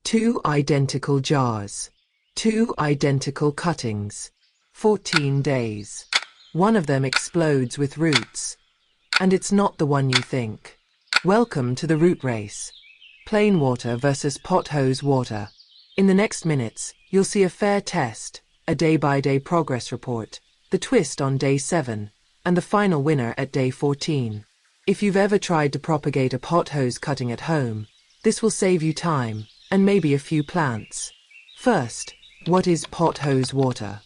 2 identical jars. 2 identical cuttings. 14 days. One of them explodes with roots. And it's not the one you think. Welcome to the root race. Plain water versus Pothos water. In the next minutes, you'll see a fair test, a day-by-day progress report, the twist on day 7, and the final winner at day 14. If you've ever tried to propagate a pothos cutting at home, this will save you time, and maybe a few plants. First, what is pothos water?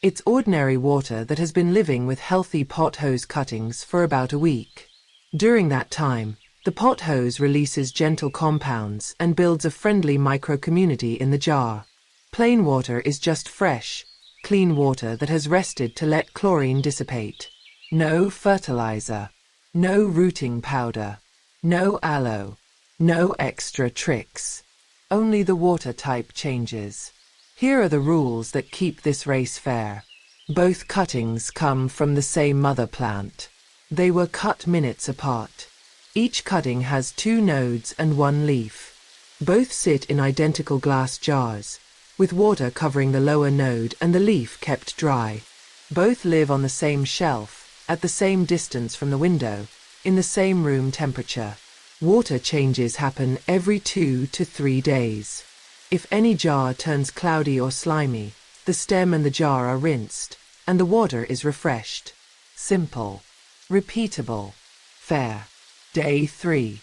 It's ordinary water that has been living with healthy pothos cuttings for about a week. During that time, the pothos releases gentle compounds and builds a friendly microcommunity in the jar. Plain water is just fresh, clean water that has rested to let chlorine dissipate. No fertilizer. No rooting powder. No aloe. No extra tricks. Only the water type changes. Here are the rules that keep this race fair. Both cuttings come from the same mother plant. They were cut minutes apart. Each cutting has 2 nodes and 1 leaf. Both sit in identical glass jars, with water covering the lower node and the leaf kept dry. Both live on the same shelf, at the same distance from the window, in the same room temperature. Water changes happen every 2 to 3 days. If any jar turns cloudy or slimy, the stem and the jar are rinsed, and the water is refreshed. Simple. Repeatable. Fair. Day 3.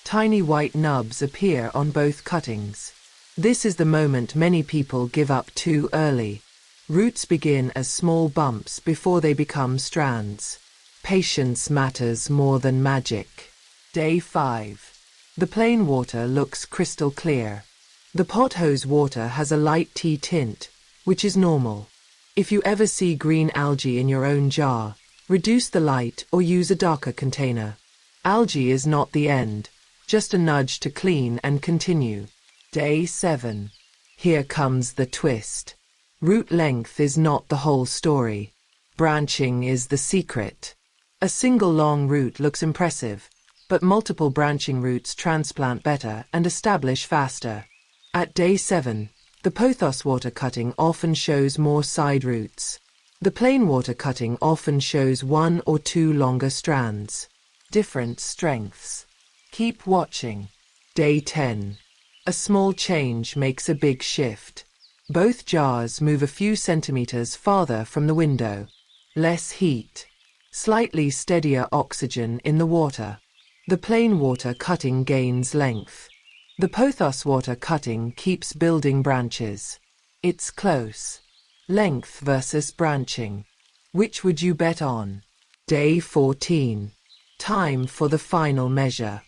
Tiny white nubs appear on both cuttings. This is the moment many people give up too early. Roots begin as small bumps before they become strands. Patience matters more than magic. Day 5. The plain water looks crystal clear. The pothos water has a light tea tint, which is normal. If you ever see green algae in your own jar, reduce the light or use a darker container. Algae is not the end, just a nudge to clean and continue. Day 7. Here comes the twist. Root length is not the whole story. Branching is the secret. A single long root looks impressive, but multiple branching roots transplant better and establish faster. At day 7, the pothos water cutting often shows more side roots. The plain water cutting often shows 1 or 2 longer strands. Different strengths. Keep watching. Day 10. A small change makes a big shift. Both jars move a few centimeters farther from the window. Less heat. Slightly steadier oxygen in the water. The plain water cutting gains length. The pothos water cutting keeps building branches. It's close. Length versus branching. Which would you bet on? Day 14. Time for the final measure.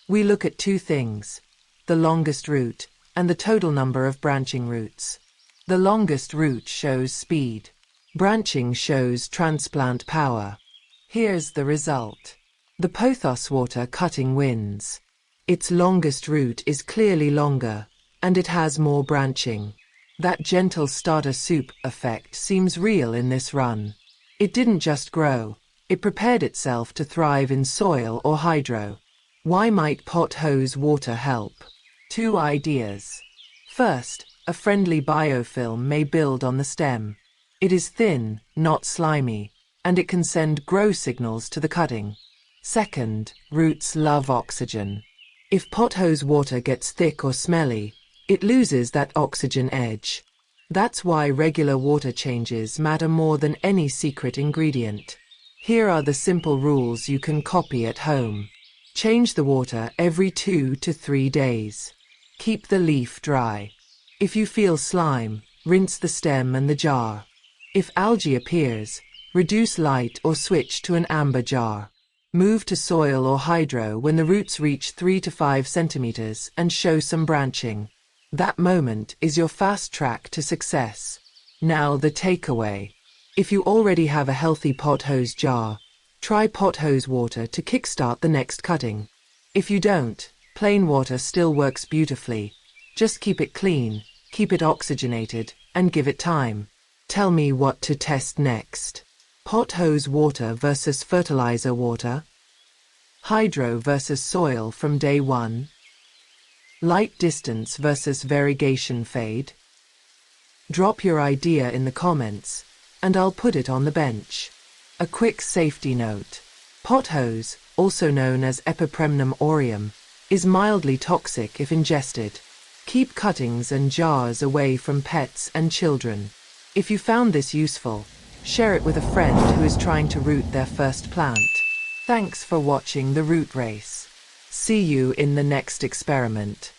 We look at 2 things: the longest root and the total number of branching roots. The longest root shows speed. Branching shows transplant power. Here's the result. The pothos water cutting wins. Its longest root is clearly longer, and it has more branching. That gentle starter soup effect seems real in this run. It didn't just grow, it prepared itself to thrive in soil or hydro. Why might pothos water help? 2 ideas. First, a friendly biofilm may build on the stem. It is thin, not slimy, and it can send grow signals to the cutting. Second, roots love oxygen. If pothos water gets thick or smelly, it loses that oxygen edge. That's why regular water changes matter more than any secret ingredient. Here are the simple rules you can copy at home. Change the water every 2 to 3 days. Keep the leaf dry. If you feel slime, rinse the stem and the jar. If algae appears, reduce light or switch to an amber jar. Move to soil or hydro when the roots reach 3 to 5 centimeters and show some branching. That moment is your fast track to success. Now the takeaway. If you already have a healthy pothos jar, try pothos water to kickstart the next cutting. If you don't, plain water still works beautifully. Just keep it clean, keep it oxygenated, and give it time. Tell me what to test next. Pothos water versus fertilizer water? Hydro versus soil from day 1? Light distance versus variegation fade? Drop your idea in the comments, and I'll put it on the bench. A quick safety note. Pothos, also known as Epipremnum aureum, is mildly toxic if ingested. Keep cuttings and jars away from pets and children. If you found this useful, share it with a friend who is trying to root their first plant. Thanks for watching the root race. See you in the next experiment.